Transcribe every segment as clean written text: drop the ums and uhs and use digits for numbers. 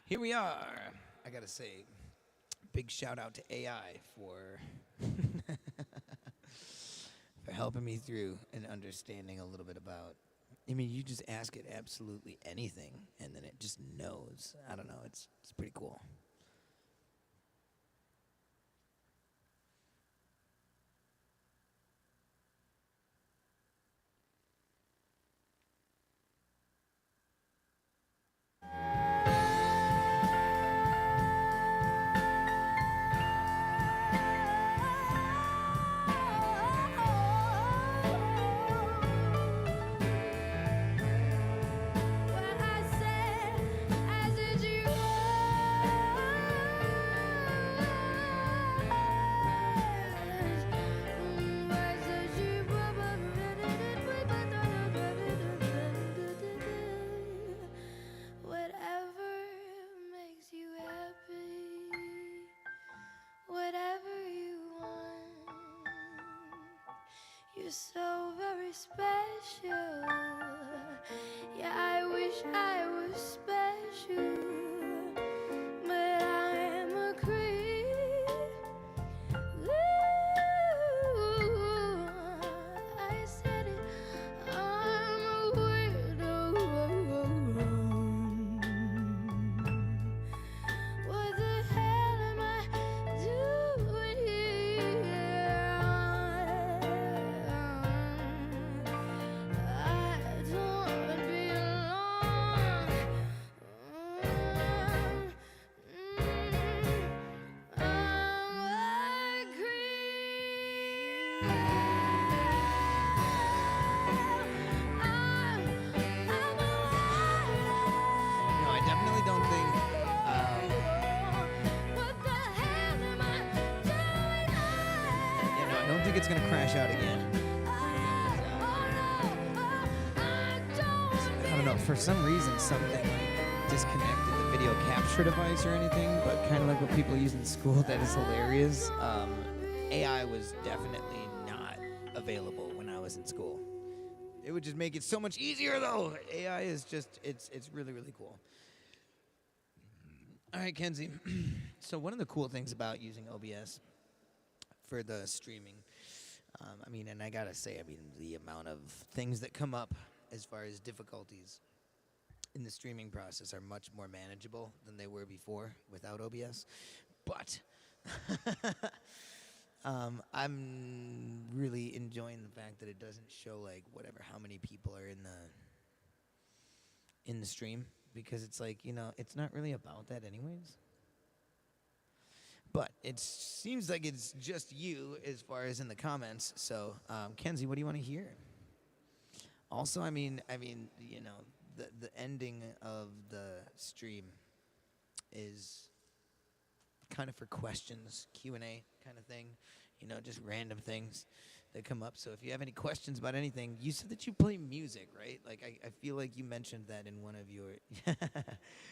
Here we are. I gotta say, big shout out to AI for for helping me through and understanding a little bit about. I mean, you just ask it absolutely anything, and then it just knows. I don't know. It's pretty cool. You're so very special. Yeah, I wish I was special, but I'm a creep. Ooh, I said it. I'm a weirdo. What the hell am I doing here? I don't belong. I'm a creep. I'm a No, I definitely don't think. What the hell am I doing? Yeah, no, I don't think it's gonna crash out again. I don't know. For some reason, something like disconnected the video capture device or anything, but kind of like what people use in school. That is hilarious. AI was definitely not available when I was in school. It would just make it so much easier, though. AI is just it's really really cool. All right, Kenzie. So one of the cool things about using OBS for the streaming, I mean, and I gotta say, I mean, the amount of things that come up as far as difficulties in the streaming process are much more manageable than they were before without OBS. But I'm really enjoying the fact that it doesn't show like whatever how many people are in the stream, because it's like, you know, it's not really about that anyways. But it seems like it's just you as far as in the comments. So, Kenzie, what do you want to hear? Also, I mean, you know, the ending of the stream is kind of for questions, Q&A kind of thing, you know, just random things that come up. So if you have any questions about anything, you said that you play music, right? Like, I feel like you mentioned that in one of your,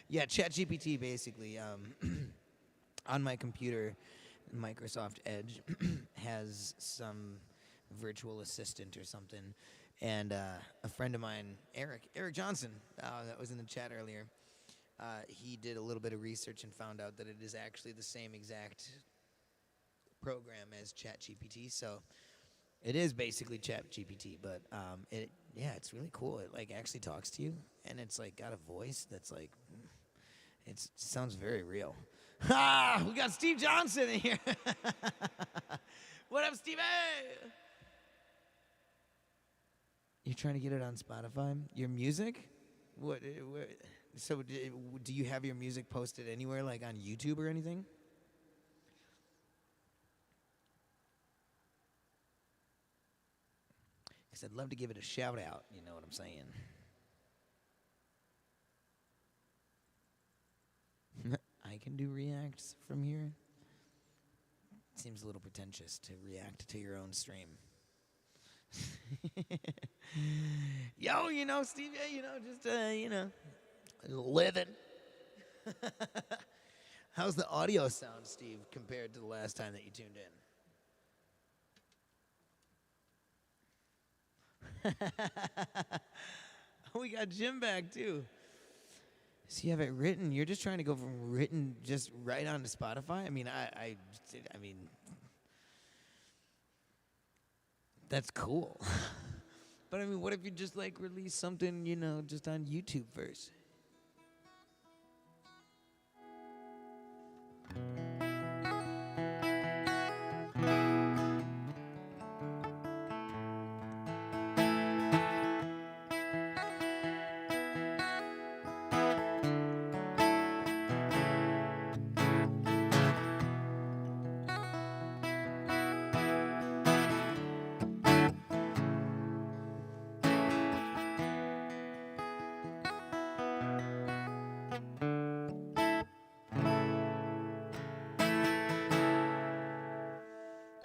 yeah, ChatGPT basically, on my computer, Microsoft Edge has some virtual assistant or something. And a friend of mine, Eric Johnson, that was in the chat earlier, he did a little bit of research and found out that it is actually the same exact program as ChatGPT. So it is basically ChatGPT, but yeah, it's really cool. It like actually talks to you, and it's like got a voice that's like, it sounds very real. Ha! We got Steve Johnson in here. What up, Steve? You're trying to get it on Spotify? Your music? What? So, do you have your music posted anywhere, like on YouTube or anything? Because I'd love to give it a shout out. You know what I'm saying? I can do reacts from here. Seems a little pretentious to react to your own stream. Yo, you know, Steve, yeah, you know, just, you know, living. How's the audio sound, Steve, compared to the last time that you tuned in? We got Jim back, too. So you have it written. You're just trying to go from written just right onto Spotify. I mean, I mean, that's cool. But I mean, what if you just like release something, you know, just on YouTube first?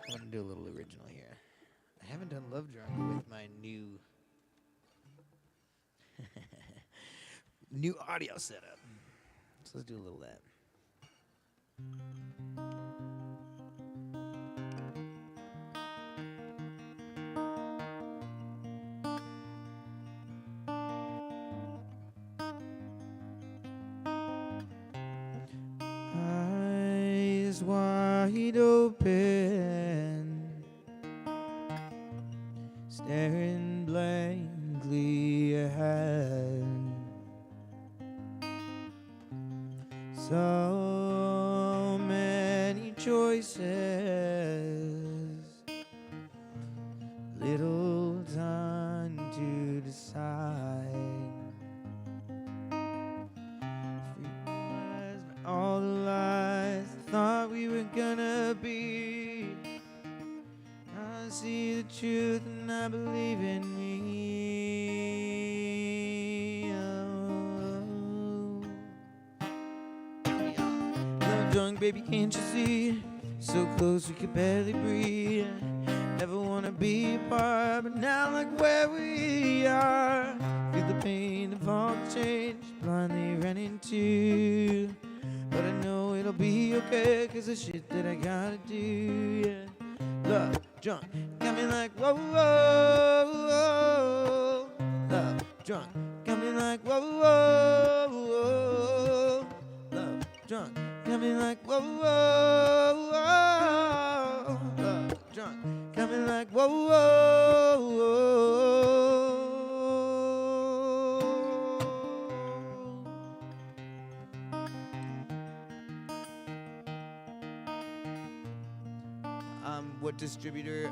I want to do a little original here. I haven't done Love Drunk with my new new audio setup. So let's do a little of that. Eyes wide open, staring blankly ahead. So many choices, little time to decide. Realized all the lies I thought we were gonna be. I see the truth and I believe in me. Love drunk, baby, can't you see? So close we could barely breathe. Never wanna be apart, but now look where we are. Feel the pain of all the change, blindly ran into. But I know it'll be okay, cause the shit that I gotta do, yeah. Love drunk, got me like whoa, whoa, whoa. Love drunk, got me like whoa, whoa, whoa. Love drunk, got me like whoa, whoa, whoa. Love drunk, got me like whoa, whoa, whoa. What distributor?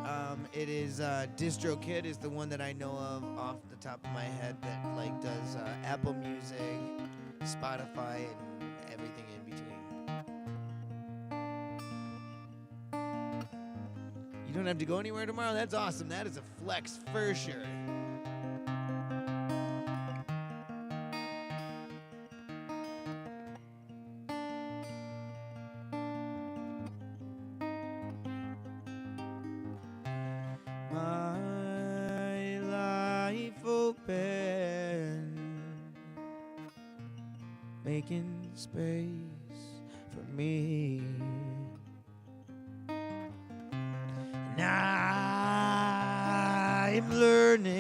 It is DistroKid is the one that I know of off the top of my head that like does Apple Music, Spotify, and everything in between. You don't have to go anywhere tomorrow. That's awesome. That is a flex for sure. My life open, making space for me. And I'm learning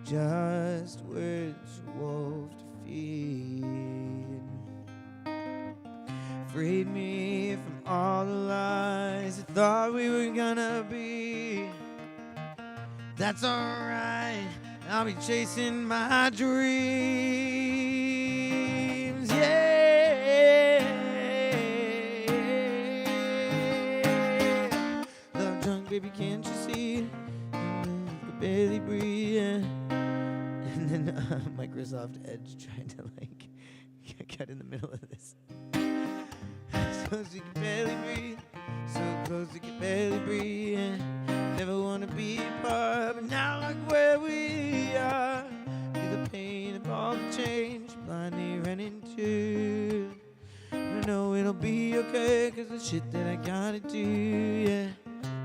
just which wolf to feed. Freed me from all the lies I thought we were gonna be. That's alright, I'll be chasing my dreams, yeah. Love drunk, baby, can't you see? I could barely breathe, yeah. And then Microsoft Edge trying to like cut in the middle of this. So close you can barely breathe, so close you can barely breathe, yeah. Never wanna be apart, but now look where we are. Feel the pain of all the change, blindly ran into. I know it'll be okay, cause the shit that I gotta do, yeah.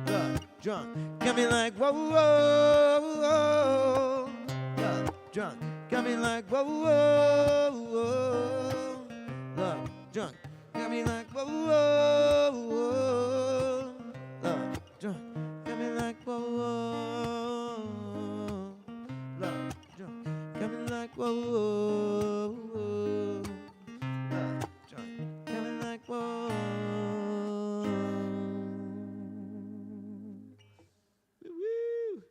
Love drunk, got me like whoa, whoa, whoa. Love drunk, got me like whoa, whoa, whoa. Love drunk, got me like whoa, whoa, whoa. Love drunk, got me like whoa, whoa. Love drunk, got me like whoa, whoa. John, coming like whoa. Woo-woo.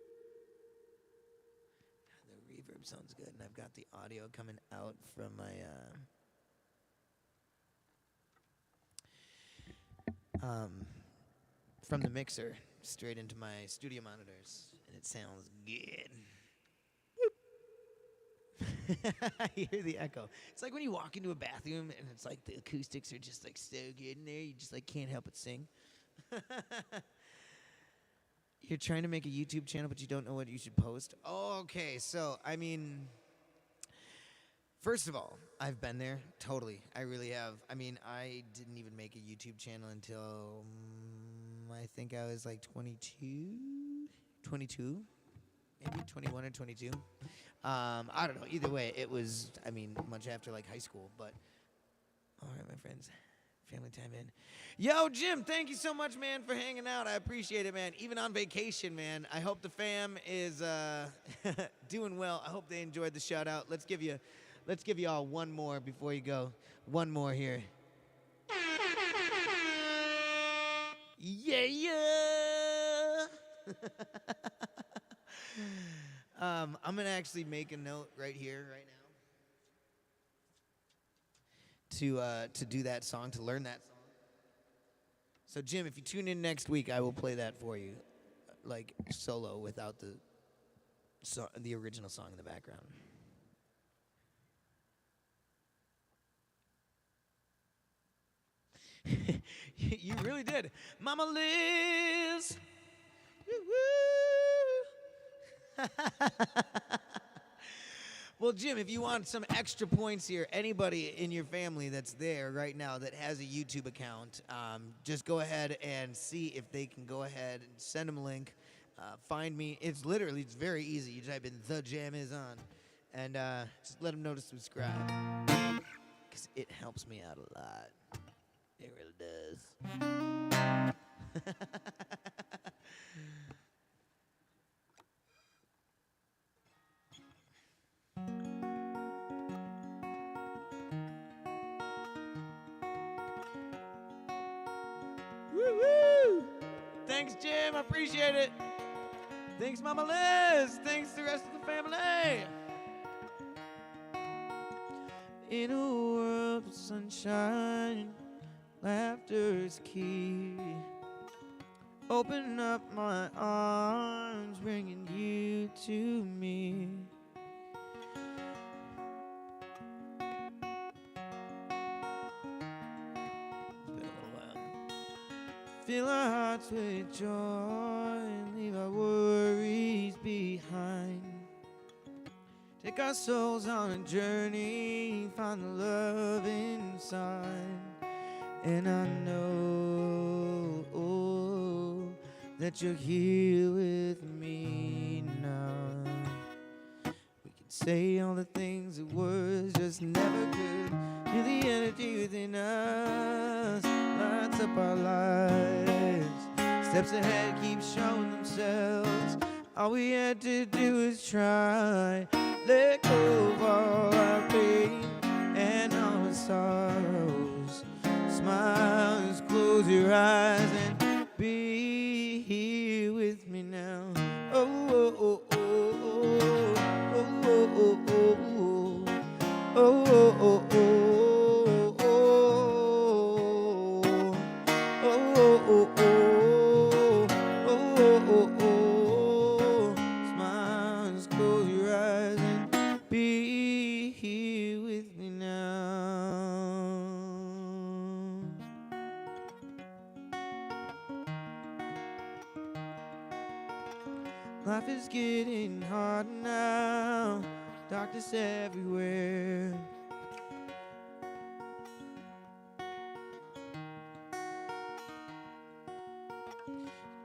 The reverb sounds good, and I've got the audio coming out from my from the mixer straight into my studio monitors, and it sounds good. I hear the echo. It's like when you walk into a bathroom and it's like the acoustics are just like so good in there, you just like can't help but sing. You're trying to make a YouTube channel, but you don't know what you should post. Oh, okay, so I mean, first of all, I've been there, totally. I really have. I mean, I didn't even make a YouTube channel until I think I was like 22, maybe 21 or 22. I don't know. Either way, it was, I mean, much after like high school. But all right, my friends, family time in. Yo, Jim, thank you so much, man, for hanging out. I appreciate it, man. Even on vacation, man. I hope the fam is doing well. I hope they enjoyed the shout out. Let's give you all one more before you go. One more here. Yeah, yeah. I'm gonna actually make a note right here, right now, to do that song, to learn that song. So, Jim, if you tune in next week, I will play that for you, like solo, without the original song in the background. You really did, Mama Liz. Woo-woo. Well, Jim, if you want some extra points here, anybody in your family that's there right now that has a YouTube account, just go ahead and see if they can go ahead and send them a link. Find me. It's very easy. You type in The Jam Is On, and just let them know to subscribe, because it helps me out a lot. It really does. Woo-woo! Thanks, Jim. I appreciate it. Thanks, Mama Liz. Thanks to the rest of the family. In a world of sunshine, laughter's key. Open up my arms, bringing you to me. Fill our hearts with joy and leave our worries behind. Take our souls on a journey, find the love inside. And I know that you're here with me now. We can say all the things that words just never could. Feel the energy within us lights up our lives. Steps ahead keep showing themselves. All we had to do is try. Let go of all our pain and all our sorrows. Smile, just close your eyes and be here with me now. Oh, oh, oh, oh, oh, oh, oh, oh, oh, oh, oh, oh. Life is getting hard now, darkness everywhere.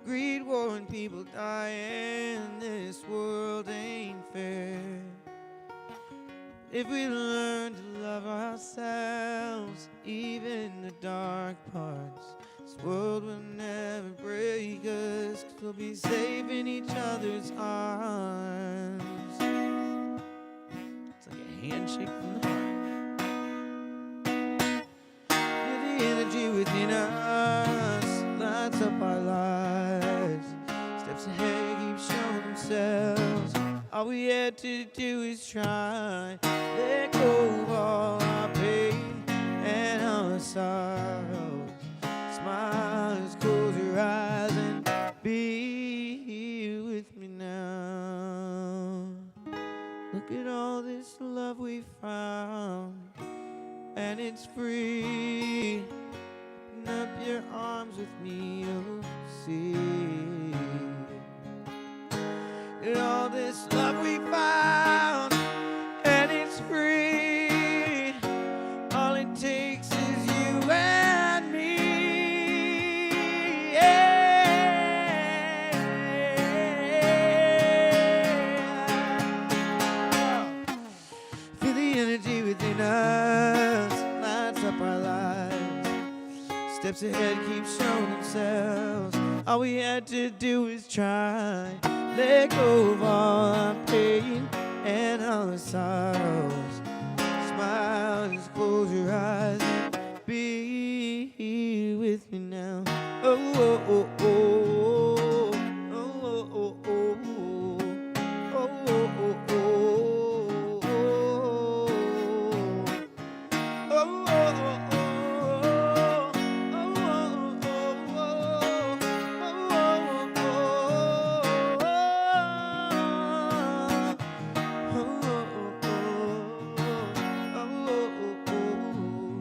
Greed, war, and people dying, this world ain't fair. If we learn to love ourselves, even the dark parts, this world will never break us, 'cause we'll be safe in each other's arms. It's like a handshake from the heart. Feel the energy within us, lights up our lives. Steps ahead keep showing themselves. All we had to do is try. Let go of all our pain and our sorrows. Smile, just close your eyes and be here with me now. Look at all this love we found, and it's free. Open up your arms with me, you'll see. Look at all this love we found, and it's free. All it takes is you and me. Yeah. Feel the energy within us, lights up our lives. Steps ahead keep showing themselves. All we had to do is try. Let go of all our pain and all our sorrows. Smile, just close your eyes and be here with me now. Oh, oh, oh, oh. Oh, oh, oh, oh. Oh, oh, oh, oh. Oh, oh, oh,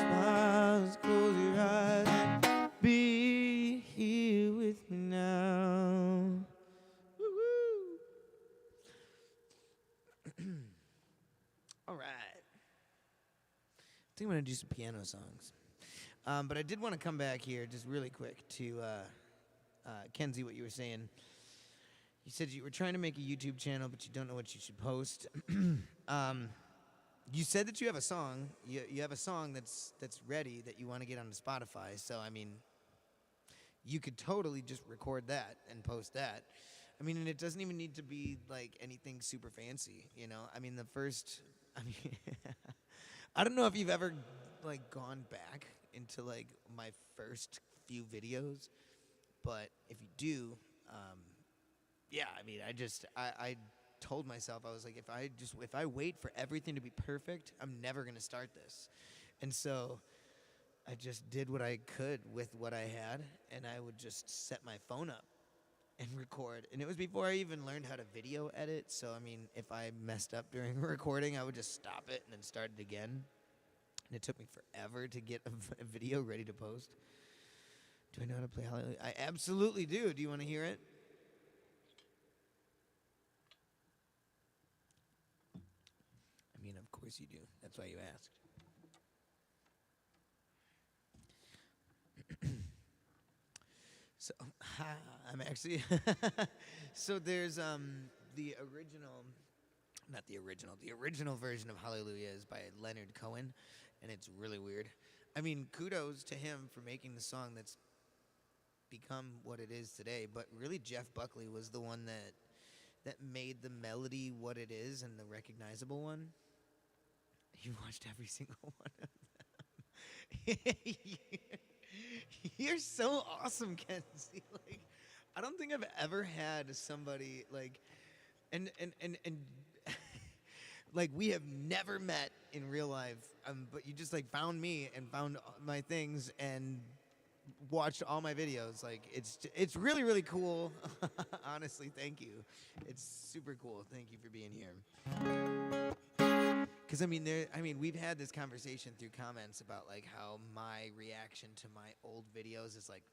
Smiles, close your eyes and be here with me now. Woo-woo. All right. I think I'm gonna do some piano songs. But I did want to come back here just really quick to Kenzie, what you were saying. You said you were trying to make a YouTube channel, but you don't know what you should post. You said that you have a song. You have a song that's ready that you want to get onto Spotify. So I mean, you could totally just record that and post that. I mean, and it doesn't even need to be like anything super fancy, you know. I mean, I don't know if you've ever like gone back into like my first few videos, but if you do, yeah, I mean, I told myself, I was like, if I wait for everything to be perfect, I'm never gonna start this. And so I just did what I could with what I had, and I would just set my phone up and record. And it was before I even learned how to video edit, so I mean, if I messed up during recording, I would just stop it and then start it again. And it took me forever to get a video ready to post. Do I know how to play Hallelujah? I absolutely do. Do you want to hear it? I mean, of course you do. That's why you asked. So, I'm actually... So there's the original... Not the original. The original version of Hallelujah is by Leonard Cohen, and it's really weird. I mean, kudos to him for making the song that's become what it is today, but really Jeff Buckley was the one that made the melody what it is and the recognizable one. You watched every single one of them. You're so awesome, Kenzie. Like, I don't think I've ever had somebody like, and like we have never met in real life, but you just like found me and found my things and watched all my videos. Like it's really, really cool. Honestly, thank you. It's super cool. Thank you for being here. Because I mean, we've had this conversation through comments about like how my reaction to my old videos is like,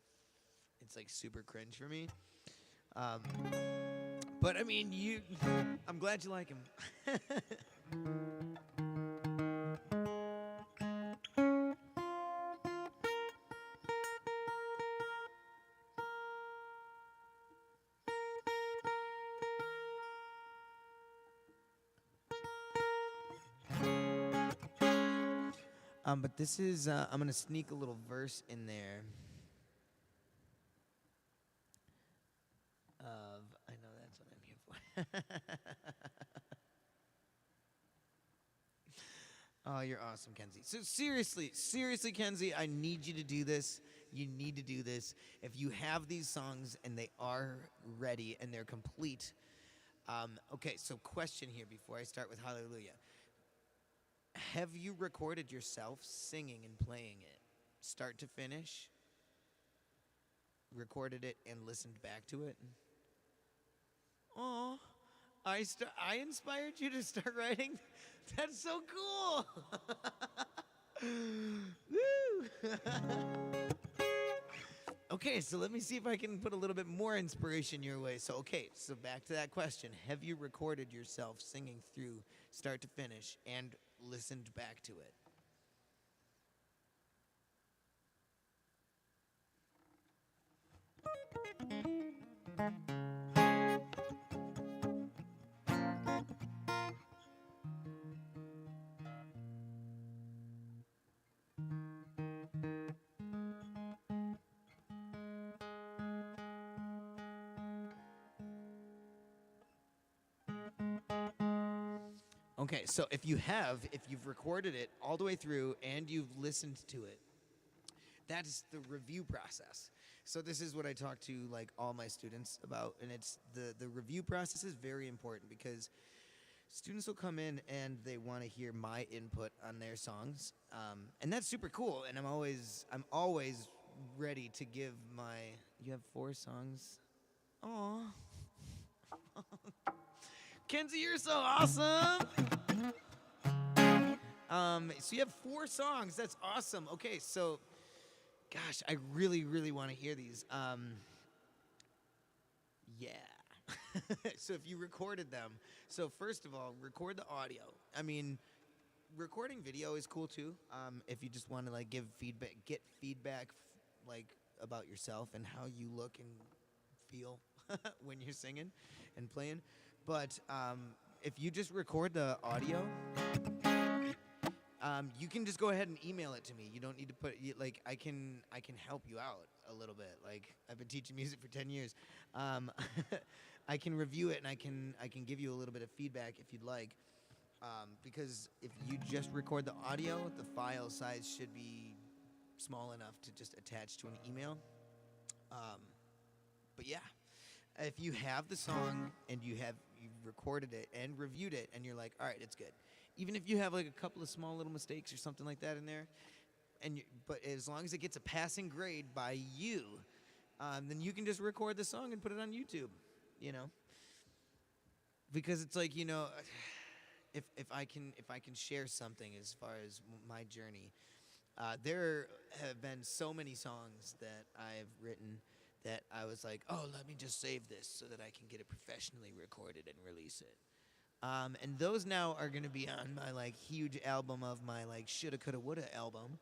it's like super cringe for me. But I mean, I'm glad you like him. But this is, I'm going to sneak a little verse in there of, I know that's what I'm here for. Oh, you're awesome, Kenzie. So seriously, Kenzie, I need you to do this. You need to do this. If you have these songs and they are ready and they're complete. Okay, so question here before I start with Hallelujah. Have you recorded yourself singing and playing it, start to finish? Recorded it and listened back to it? Oh, I inspired you to start writing. That's so cool. Woo! Okay, so let me see if I can put a little bit more inspiration your way. So back to that question. Have you recorded yourself singing through start to finish and listened back to it? Okay, so if you've recorded it all the way through and you've listened to it, that's the review process. So this is what I talk to like all my students about, and it's the review process is very important because students will come in and they want to hear my input on their songs, and that's super cool. And I'm always ready to give my. You have 4 songs. Aw. Kenzie, you're so awesome. So you have 4 songs. That's awesome. Okay, so, gosh, I really, really want to hear these. Yeah. So if you recorded them, so first of all, record the audio. I mean, recording video is cool too. If you just want to like get feedback, like about yourself and how you look and feel when you're singing and playing. But if you just record the audio, you can just go ahead and email it to me. You don't need to like I can help you out a little bit. Like I've been teaching music for 10 years. I can review it and I can give you a little bit of feedback if you'd like. Because if you just record the audio, the file size should be small enough to just attach to an email. But yeah, if you have the song and you've recorded it and reviewed it and you're like, all right, it's good. Even if you have like a couple of small little mistakes or something like that in there, but as long as it gets a passing grade by you, then you can just record the song and put it on YouTube, you know? Because it's like, you know, if I can share something as far as my journey, there have been so many songs that I've written that I was like, oh, let me just save this so that I can get it professionally recorded and release it. And those now are going to be on my like huge album of my like shoulda, coulda, woulda album,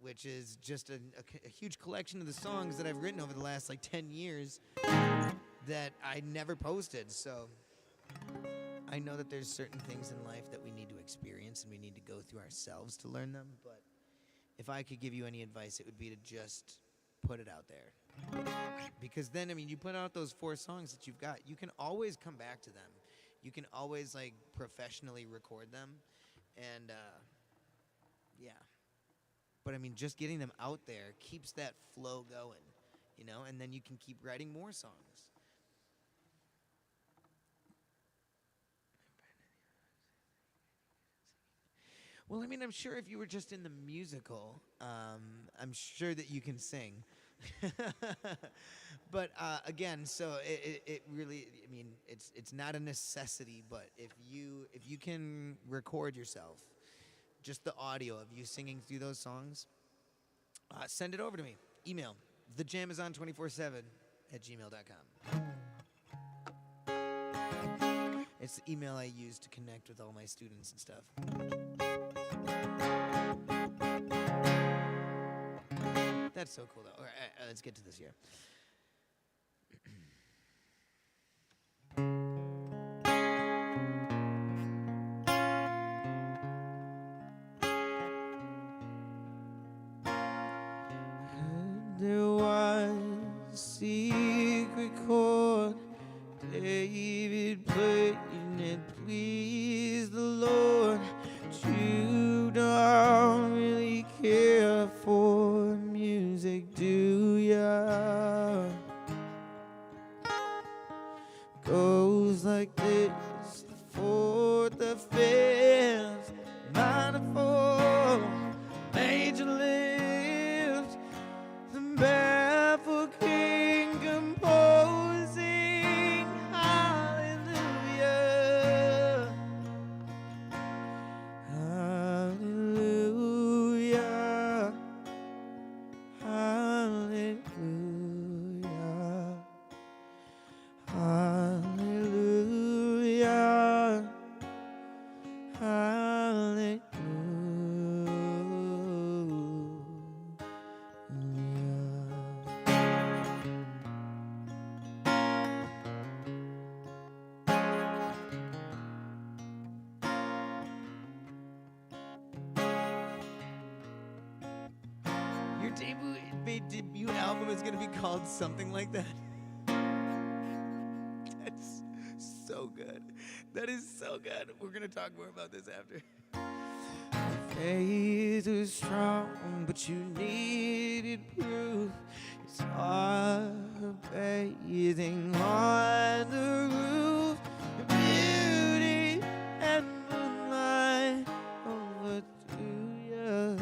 which is just a huge collection of the songs that I've written over the last like 10 years that I never posted. So I know that there's certain things in life that we need to experience and we need to go through ourselves to learn them. But if I could give you any advice, it would be to just put it out there. Because then, I mean, you put out those 4 songs that you've got, you can always come back to them. You can always, like, professionally record them. And, yeah. But, I mean, just getting them out there keeps that flow going, you know? And then you can keep writing more songs. Well, I mean, I'm sure if you were just in the musical, I'm sure that you can sing. But again, so it really, I mean, it's not a necessity, but if you can record yourself, just the audio of you singing through those songs, send it over to me. Email thejamizon247@gmail.com. It's the email I use to connect with all my students and stuff. That's so cool, though. All right, let's get to this here. There was a secret chord David played and it pleased the Lord. you don't really care for music, do ya? Goes like this, the fourth, the fifth, minor four, major lift, the baffled king composing hallelujah, hallelujah, hallelujah, hallelujah, hallelujah. Your debut album is gonna be called something like that. That's so good. That is so good. We're gonna talk more about this after. Faith was strong, but you needed proof. It's hard bathing on the roof. The beauty and moonlight overthrew you.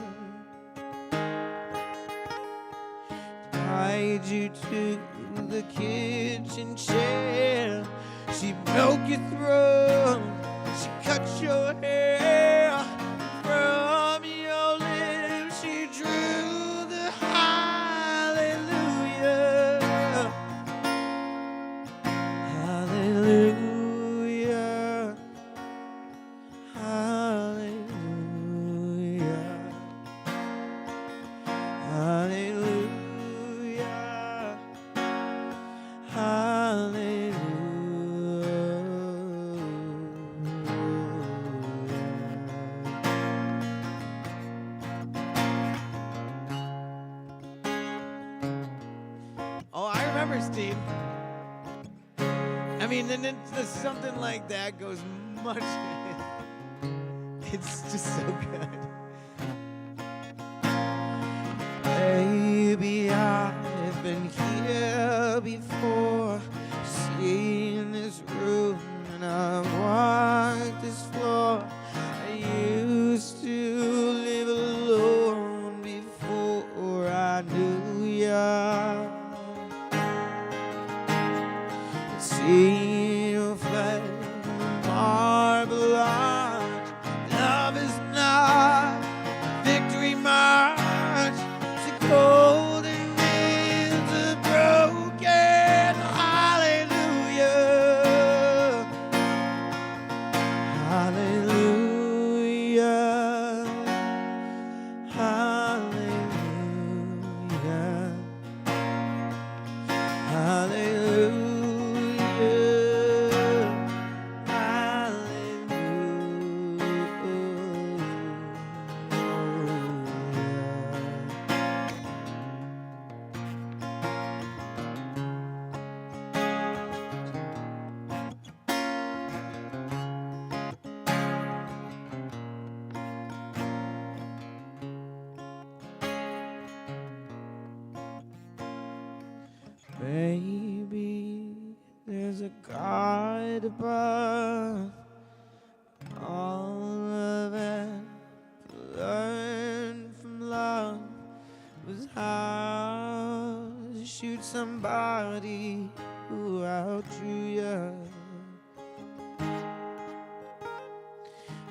Tied you to the kitchen chair. She broke your throat. She cut your hair. From your lips she drew the hallelujah. Hallelujah. Hallelujah. Hallelujah. Oh, I remember, Steve. I mean, then it's something like that goes much. It's just so good. Baby, I've been here before, seen this room, and I've walked this floor. I used to live alone before I knew ya. See your flag, marble arch. Love is not victory march. It's a cold and it's a broken hallelujah. Hallelujah. Hallelujah. Hallelujah. Baby, there's a God above. All of it learned from love was how to shoot somebody who outdrew you.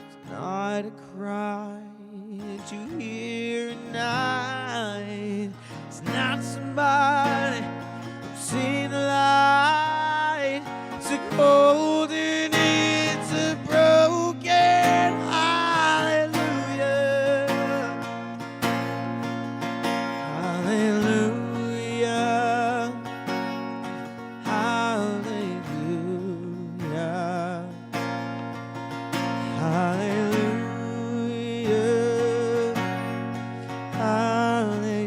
It's not a cry that you hear at night. It's not somebody seen the light. It's a cold and it's a broken hallelujah. Hallelujah. Hallelujah. Hallelujah. Hallelujah.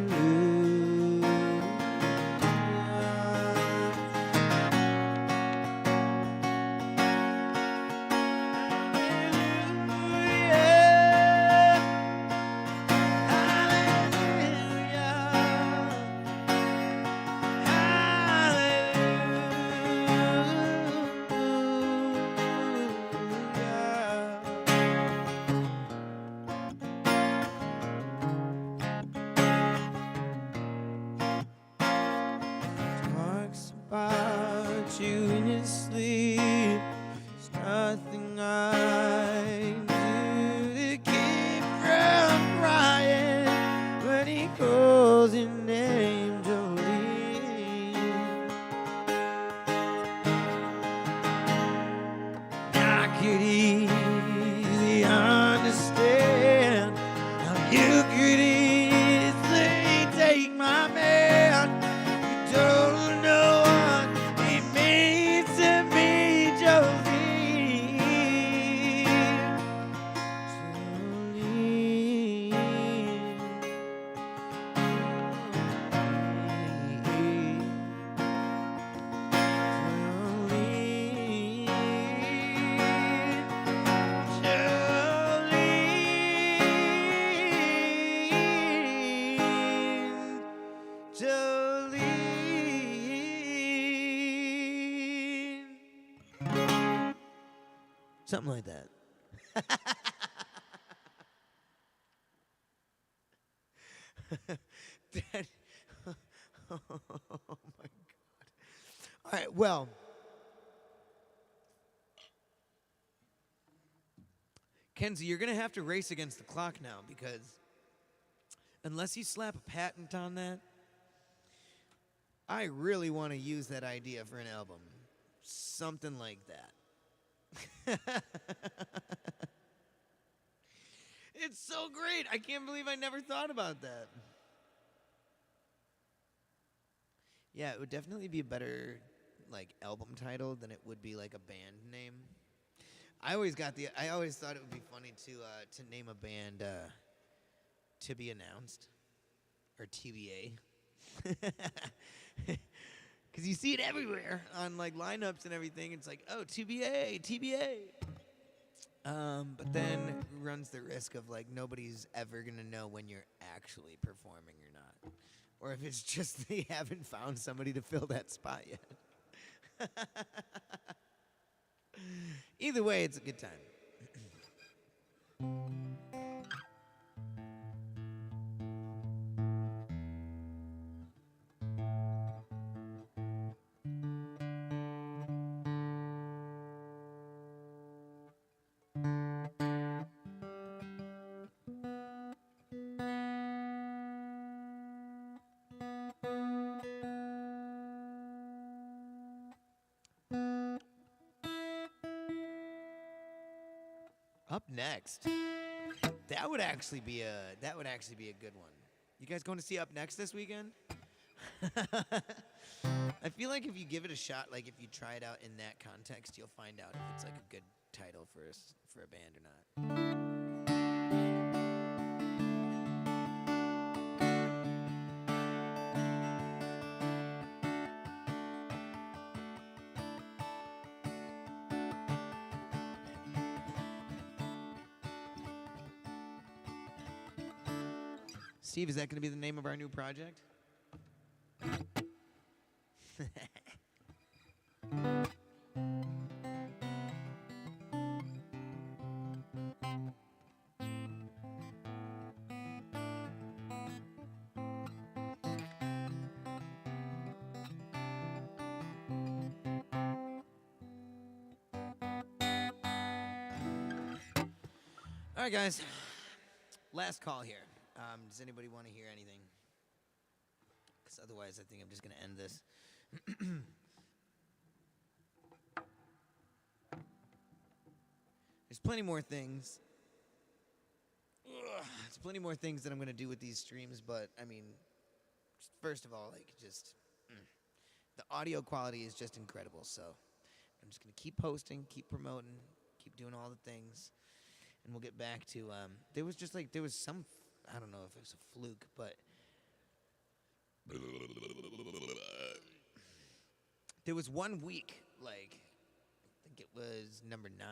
you in your sleep. There's nothing I can do to keep from crying when he calls your name, Jolene. I could easily understand how you could easily take my man. You don't know what he means to me, Jolene. Jolene. Something like that. That, oh my God. All right, well. Kenzie, you're going to have to race against the clock now because unless you slap a patent on that, I really want to use that idea for an album. Something like that. It's so great. I can't believe I never thought about that. Yeah, it would definitely be a better like album title than it would be like a band name. I always thought it would be funny to name a band To Be Announced or TBA. Cuz you see it everywhere on like lineups and everything. It's like, "Oh, TBA, TBA." But then it runs the risk of like nobody's ever going to know when you're actually performing or not. Or if it's just they haven't found somebody to fill that spot yet. Either way, it's a good time. Up next, that would actually be a good one. You guys going to see Up Next this weekend? I feel like if you give it a shot, like if you try it out in that context, you'll find out if it's like a good title for a band or not. Steve, is that going to be the name of our new project? All right, guys. Last call here. Does anybody want to hear anything? Because otherwise, I think I'm just going to end this. There's plenty more things. There's plenty more things that I'm going to do with these streams, but I mean, first of all, like the audio quality is just incredible. So I'm just going to keep posting, keep promoting, keep doing all the things. And we'll get back to, there was some, I don't know if it was a fluke, but there was 1 week, like, I think it was number 9,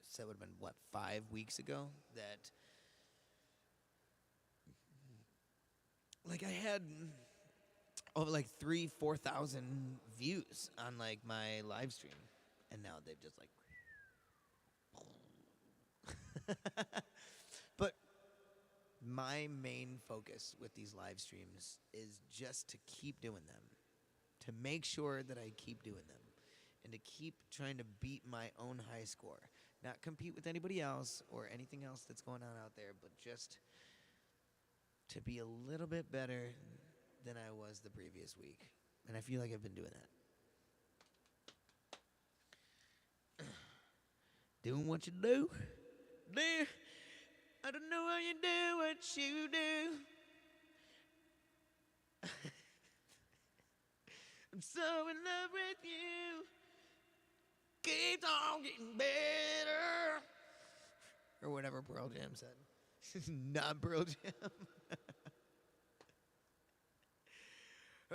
so it would have been, 5 weeks ago, that, like, I had over, 3,000-4,000 views on, like, my live stream, and now they've just, like, but my main focus with these live streams is just to keep doing them, to make sure that I keep doing them and to keep trying to beat my own high score. Not compete with anybody else or anything else that's going on out there, but just to be a little bit better than I was the previous week. And I feel like I've been doing that. Doing what you do. I don't know how you do what you do. I'm so in love with you. Keeps on getting better. Or whatever Pearl Jam said. Not Pearl Jam.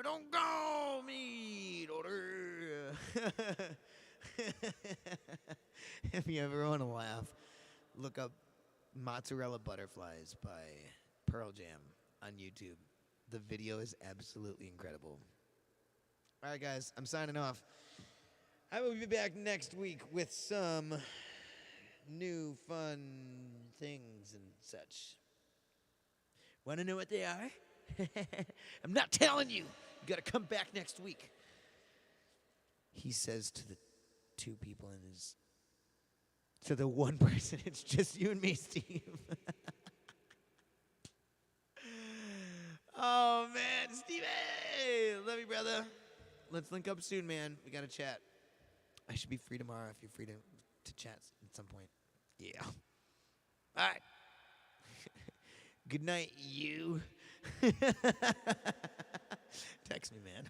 Don't call me daughter. If you ever want to laugh, look up Mozzarella Butterflies by Pearl Jam on YouTube. The video is absolutely incredible. All right, guys, I'm signing off. I will be back next week with some new fun things and such. Want to know what they are? I'm not telling you. You got to come back next week. He says to the two people in his... To the one person, it's just you and me, Steve. Oh, man, Steve, love you, brother. Let's link up soon, man. We got to chat. I should be free tomorrow if you're free to chat at some point. Yeah. All right. Good night, you. Text me, man.